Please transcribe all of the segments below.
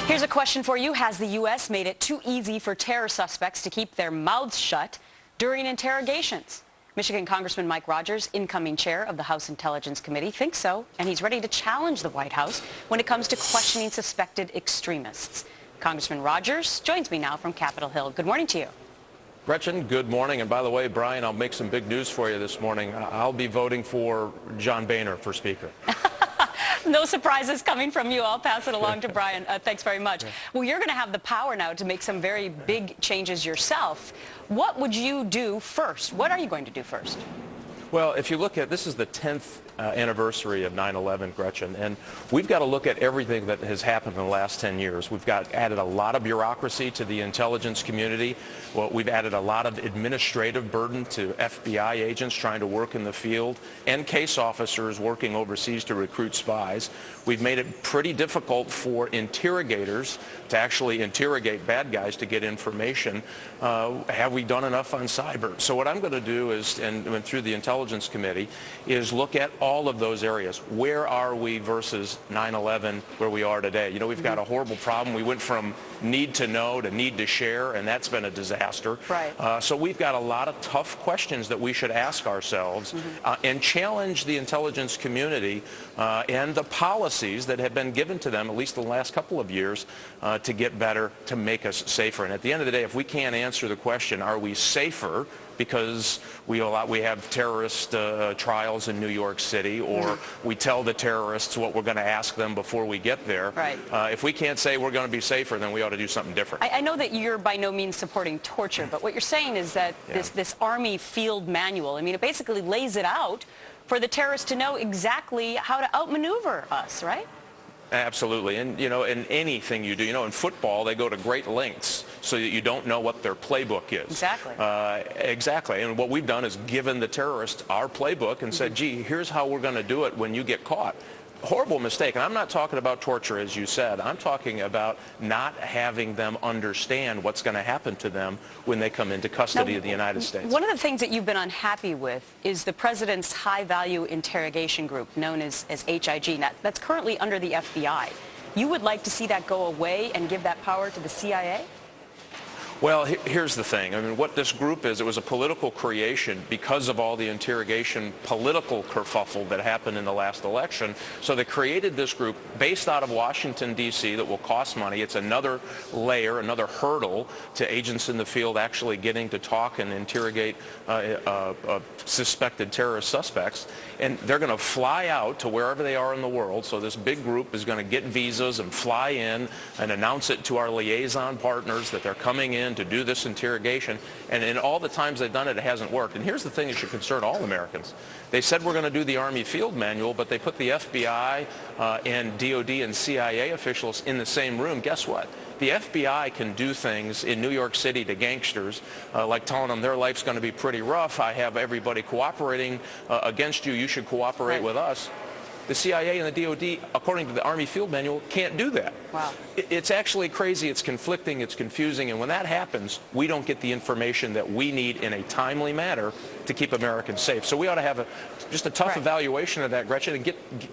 Here's a question for you. Has the U.S. made it too easy for terror suspects to keep their mouths shut during interrogations? Michigan Congressman Mike Rogers, incoming chair of the House Intelligence Committee, thinks so, and he's ready to challenge the White House when it comes to questioning suspected extremists. Congressman Rogers joins me now from Capitol Hill. Good morning to you. Gretchen, good morning. And by the way, Brian, I'll make some big news for you this morning. I'll be voting for John Boehner for Speaker. No surprises coming from you. I'll pass it along to Brian. Thanks very much. Yeah. Well, you're going to have the power now to make some very big changes yourself. What would you do first? What are you going to do first? Well, if you look at, this is the 10th anniversary of 9/11, Gretchen, and we've got to look at everything that has happened in the last 10 years. We've added a lot of bureaucracy to the intelligence community. Well, we've added a lot of administrative burden to FBI agents trying to work in the field and case officers working overseas to recruit spies. We've made it pretty difficult for interrogators to actually interrogate bad guys to get information. Have we done enough on cyber? So what I'm going to do is, and through the Intelligence Committee, is look at all of those areas. Where are we versus 9/11 where we are today? You know, we've got a horrible problem. We went from need to know to need to share, and that's been a disaster. Right. So we've got a lot of tough questions that we should ask ourselves and challenge the intelligence community and the policies that have been given to them, at least the last couple of years, to get better, to make us safer. And at the end of the day, if we can't answer the question, are we safer because we have terrorist trials in New York City, or we tell the terrorists what we're going to ask them before we get there. Right. If we can't say we're going to be safer, then we ought to do something different. I know that you're by no means supporting torture, but what you're saying is that this Army field manual, I mean, it basically lays it out for the terrorists to know exactly how to outmaneuver us, right? Absolutely. And, you know, in anything you do, you know, in football, they go to great lengths so that you don't know what their playbook is. Exactly. Exactly. And what we've done is given the terrorists our playbook and said, gee, here's how we're going to do it when you get caught. Horrible mistake. And I'm not talking about torture, as you said. I'm talking about not having them understand what's going to happen to them when they come into custody of the United States. One of the things that you've been unhappy with is the president's high-value interrogation group, known as HIG. Now, that's currently under the FBI. You would like to see that go away and give that power to the CIA? Well, here's the thing. I mean, what this group is, it was a political creation because of all the interrogation political kerfuffle that happened in the last election. So they created this group based out of Washington, D.C. that will cost money. It's another layer, another hurdle to agents in the field actually getting to talk and interrogate suspected terrorist suspects. And they're going to fly out to wherever they are in the world. So this big group is going to get visas and fly in and announce it to our liaison partners that they're coming in to do this interrogation. And in all the times they've done it, it hasn't worked. And here's the thing that should concern all Americans. They said we're going to do the Army field manual, but they put the FBI and DOD and CIA officials in the same room. Guess what? The FBI can do things in New York City to gangsters, like telling them their life's going to be pretty rough. I have everybody cooperating against you. You should cooperate with us. The CIA and the DOD, according to the Army field manual, can't do that. Wow. It's actually crazy. It's conflicting. It's confusing. And when that happens, we don't get the information that we need in a timely manner to keep Americans safe. So we ought to have just a tough evaluation of that, Gretchen, and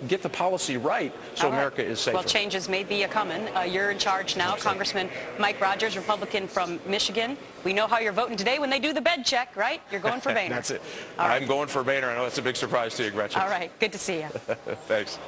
get the policy right so America is safer. Well, changes may be a-coming. You're in charge now. Congressman Mike Rogers, Republican from Michigan. We know how you're voting today when they do the bed check, right? You're going for Boehner. That's it. All right. I'm going for Boehner. I know that's a big surprise to you, Gretchen. All right. Good to see you. Thanks.